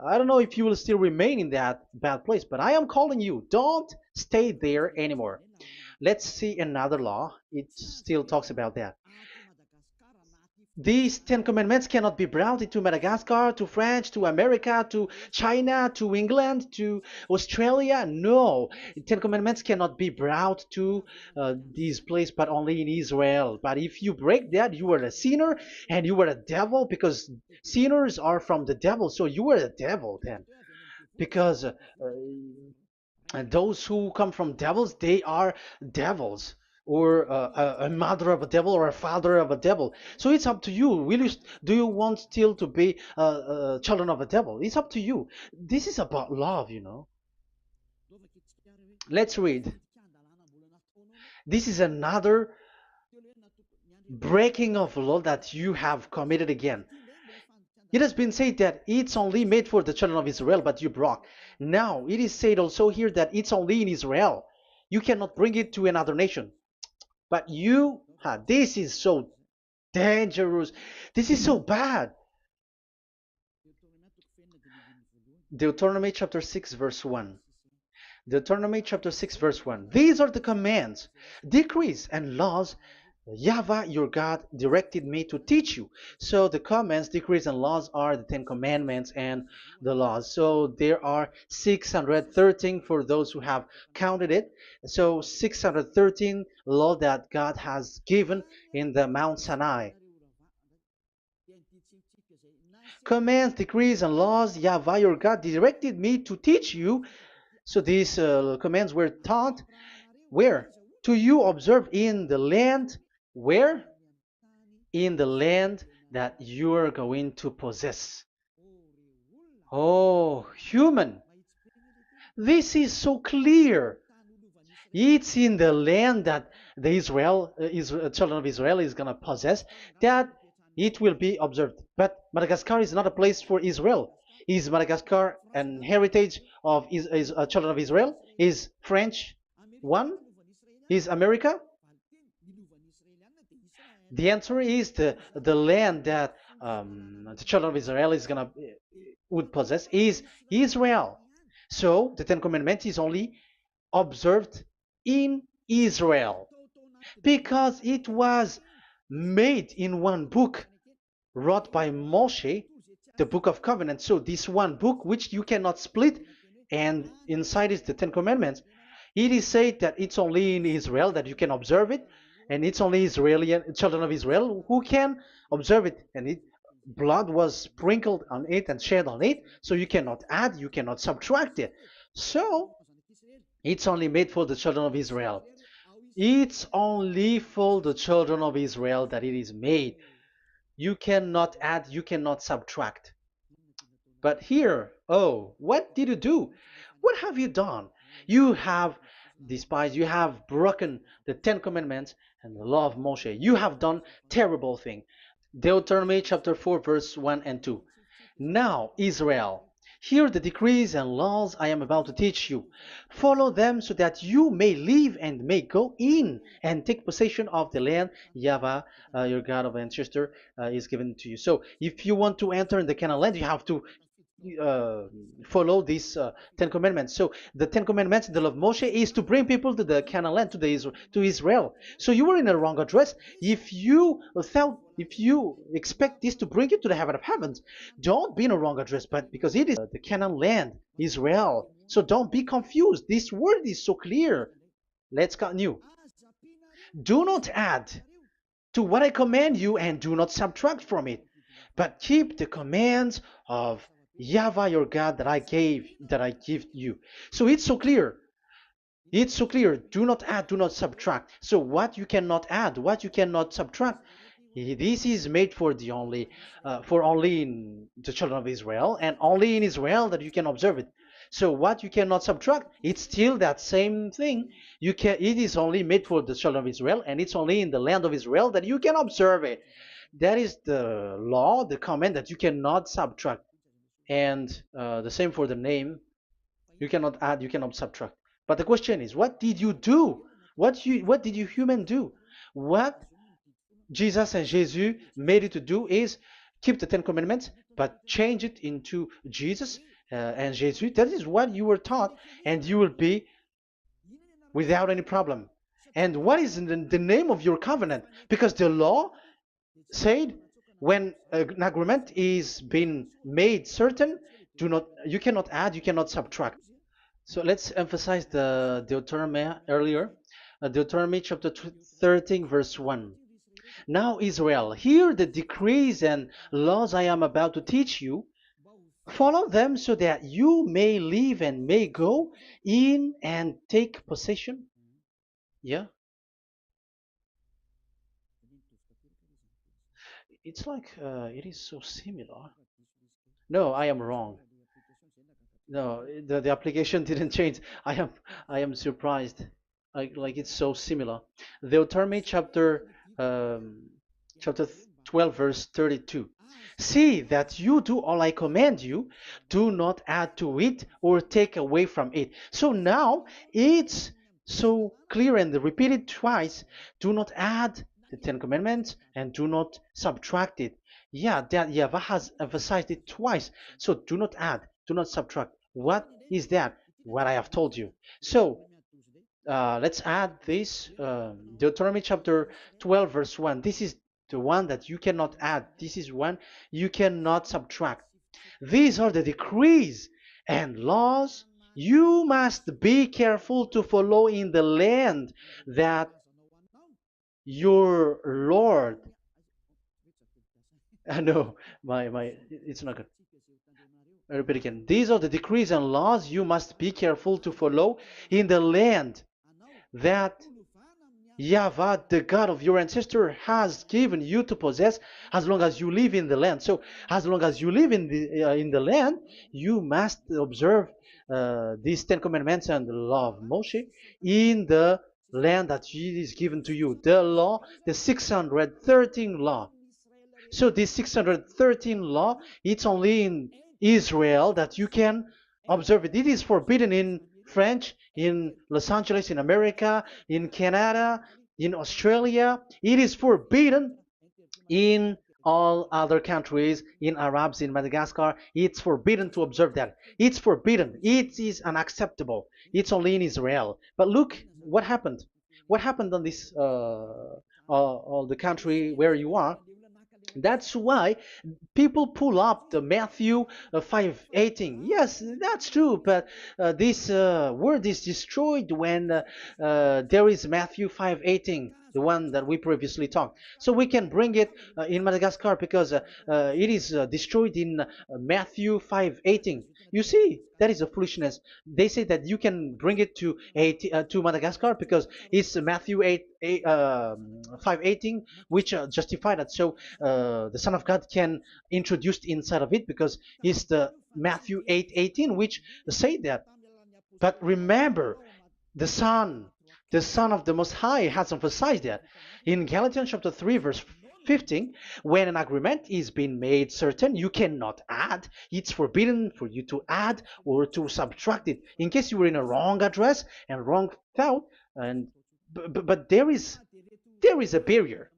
S1: I don't know if you will still remain in that bad place, but I am calling you. Don't stay there anymore. Let's see another law. It still talks about that. These Ten Commandments cannot be brought into Madagascar, to France, to America, to China, to England, to Australia. No, Ten Commandments cannot be brought to these places, but only in Israel. But if you break that, you are a sinner and you are a devil, because sinners are from the devil. So you are a devil then, because and those who come from devils, they are devils, or a mother of a devil, or a father of a devil. So it's up to you. Do you want still to be children of a devil? It's up to you. This is about love. Let's read. This is another breaking of law that you have committed again. It has been said that it's only made for the children of Israel, but you broke. Now, it is said also here that it's only in Israel. You cannot bring it to another nation. But this is so dangerous. This is so bad. Deuteronomy chapter 6, verse 1. Deuteronomy chapter 6, verse 1. These are the commands, decrees, and laws YAHVAH your God directed me to teach you. So the commands, decrees, and laws are the Ten Commandments and the laws. So there are 613 for those who have counted it. So 613 law that God has given in the Mount Sinai. Commands, decrees, and laws YAHVAH your God directed me to teach you. So these commands were taught where? To you observe in the land. Where? In the land that you are going to possess. Oh, human. This is so clear. It's in the land that the children of Israel is going to possess that it will be observed. But Madagascar is not a place for Israel. Is Madagascar an heritage of children of Israel? Is French one? Is America? The answer is the land that the children of Israel would possess is Israel. So the Ten Commandments is only observed in Israel because it was made in one book wrote by Moshe, the Book of Covenant. So this one book, which you cannot split, and inside is the Ten Commandments. It is said that it's only in Israel that you can observe it, and it's only Israeli children of Israel who can observe it. And blood was sprinkled on it and shed on it, so you cannot add, you cannot subtract it. So it's only made for the children of Israel. It's only for the children of Israel that it is made. You cannot add, you cannot subtract. But here, oh, what did you do? What have you done? You have despised, you have broken the Ten Commandments and the law of Moshe. You have done terrible thing. Deuteronomy chapter 4, verse 1 and 2. Now, Israel, hear the decrees and laws I am about to teach you. Follow them so that you may live and may go in and take possession of the land YAHVAH, your God of ancestor, is given to you. So if you want to enter in the Canaan land, you have to follow these Ten Commandments. So the Ten Commandments, the law of Moshe, is to bring people to the Canaan land, to Israel. So you were in the wrong address. If you expect this to bring you to the heaven of heavens, don't be in a wrong address. But because it is the Canaan land, Israel, so don't be confused. This word is so clear. Let's continue. Do not add to what I command you, and do not subtract from it, but keep the commands of YAHVAH your God that I give you. So it's so clear. It's so clear. Do not add, do not subtract. So what you cannot add, what you cannot subtract, This is made for the only for only in the children of Israel, and only in Israel that you can observe it. So what you cannot subtract, it's still that same thing. You can. It is only made for the children of Israel, and it's only in the land of Israel that you can observe it. That is the law, the command that you cannot subtract. And the same for the name. You cannot add, you cannot subtract. But the question is, what did you do? What did you human do? What Jesus and Jesus made you to do is keep the Ten Commandments, but change it into Jesus and Jesus. That is what you were taught, and you will be without any problem. And what is the name of your covenant? Because the law said when an agreement is being made certain, do not you cannot add, you cannot subtract. So let's emphasize the Deuteronomy earlier. Deuteronomy chapter 13, verse 1. Now, Israel, hear the decrees and laws I am about to teach you. Follow them so that you may live and may go in and take possession. Yeah, it's like it is so similar. No, I am wrong. No, the application didn't change. I am surprised. Like it's so similar. Deuteronomy um, chapter 12 verse 32. See that you do all I command you, do not add to it or take away from it. So now it's so clear and repeated twice. Do not add the Ten Commandments and do not subtract it. Yeah, that Yahweh has emphasized it twice. So do not add, do not subtract. What is that? What I have told you. So let's add this Deuteronomy chapter 12, verse 1. This is the one that you cannot add. This is one you cannot subtract. These are the decrees and laws you must be careful to follow in the land that your Lord. No, it's not good. I repeat again. These are the decrees and laws you must be careful to follow in the land that YAHVAH, the God of your ancestor, has given you to possess as long as you live in the land. So, as long as you live in the land, you must observe these Ten Commandments and the law of Moshe in the land that is given to you. The law, the 613 law. So this 613 law, it's only in Israel that you can observe it. It is forbidden in French, in Los Angeles, in America, in Canada, in Australia. It is forbidden in all other countries, in Arabs, in Madagascar. It's forbidden to observe that. It's forbidden. It is unacceptable. It's only in Israel. But look what happened. What happened on this, all the country where you are? That's why people pull up the Matthew 5:18. Yes, that's true, but this word is destroyed when there is Matthew 5:18, the one that we previously talked. So we can bring it in Madagascar because it is destroyed in Matthew 5:18. You see, that is a foolishness. They say that you can bring it to Madagascar because it's Matthew 5:18, which justify that. So the Son of God can introduce inside of it because it's the Matthew 8:18, which say that. But remember, the Son, the Son of the Most High, has emphasized that in Galatians chapter 3, verse 15, when an agreement is being made certain, you cannot add. It's forbidden for you to add or to subtract it. In case you were in a wrong address and wrong thought, and but there is a barrier.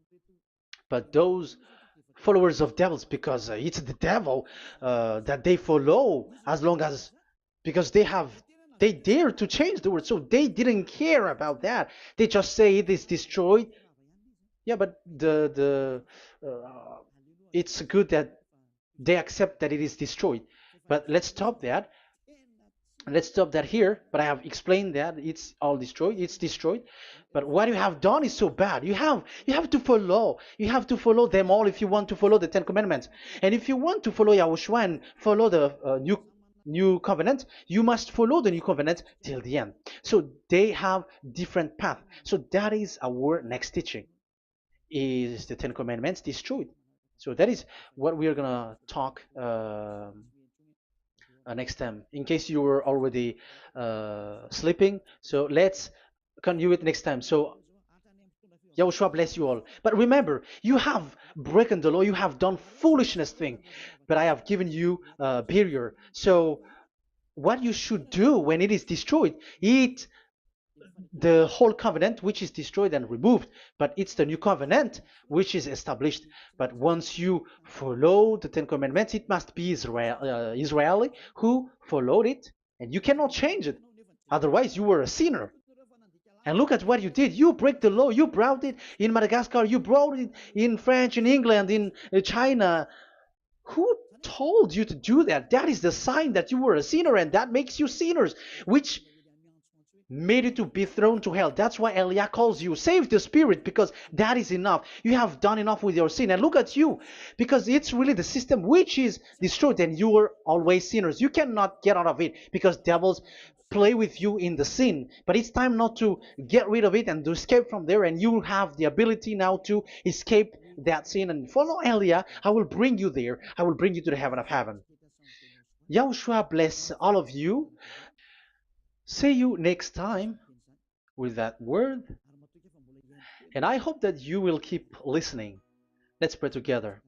S1: But those followers of devils, because it's the devil that they follow, as long as because they dare to change the word, so they didn't care about that. They just say it is destroyed. Yeah, but the it's good that they accept that it is destroyed. But let's stop that here. But I have explained that it's all destroyed. It's destroyed. But what you have done is so bad. You have to follow. You have to follow them all if you want to follow the Ten Commandments. And if you want to follow Yahushua and follow the new covenant, you must follow the new covenant till the end. So they have different path. So that is our next teaching. is the Ten Commandments destroyed. So that is what we are gonna talk next time. In case you were already sleeping, so let's continue it next time. So Yahushua bless you all. But remember, you have broken the law, you have done foolishness thing, but I have given you a barrier. So what you should do when it is destroyed, it the whole covenant which is destroyed and removed, but it's the new covenant which is established. But once you follow the Ten Commandments, it must be Israeli who followed it, and you cannot change it. Otherwise, you were a sinner. And look at what you did. You break the law. You brought it in Madagascar. You brought it in France, in England, in China. Who told you to do that? That is the sign that you were a sinner, and that makes you sinners, which made you to be thrown to hell. That's why Elia calls you, save the spirit, because that is enough. You have done enough with your sin. And look at you, because it's really the system which is destroyed, and you were always sinners. You cannot get out of it because devils play with you in the sin. But it's time not to get rid of it and to escape from there, and you have the ability now to escape that sin and follow Elia. I will bring you there. I will bring you to the heaven of heaven. Yahushua bless all of you. See you next time with that word. And I hope that you will keep listening. Let's pray together.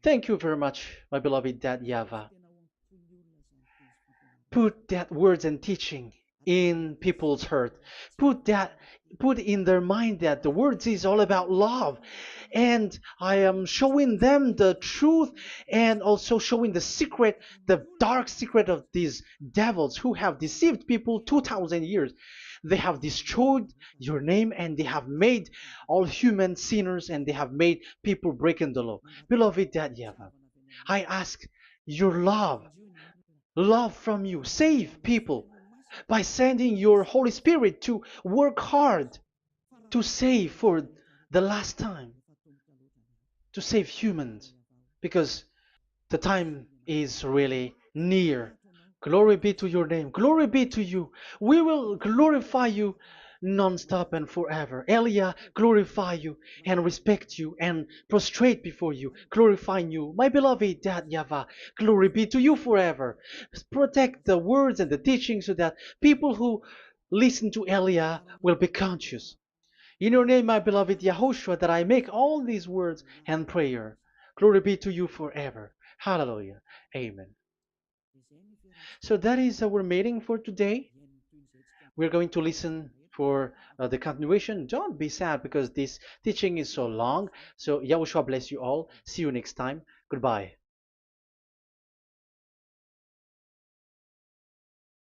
S1: Thank you very much, my beloved Dad YAHVAH. Put that words and teaching in people's heart. Put in their mind that the words is all about love. And I am showing them the truth and also showing the secret, the dark secret of these devils who have deceived people 2,000 years. They have destroyed your name, and they have made all human sinners, and they have made people breaking the law. Beloved Dad YAHVAH, I ask your love from you. Save people by sending your Holy Spirit to work hard to save for the last time, to save humans, because the time is really near. Glory be to your name. Glory be to you. We will glorify you non-stop and forever. Elia, glorify you and respect you and prostrate before you, glorifying you. My beloved Dad YAHVAH, glory be to you forever. Protect the words and the teaching so that people who listen to Elia will be conscious. In your name, my beloved YAHOSHUAH, that I make all these words and prayer. Glory be to you forever. Hallelujah. Amen. So that is our meeting for today. We're going to listen for the continuation. Don't be sad because this teaching is so long. So Yahushua bless you all. See you next time. Goodbye.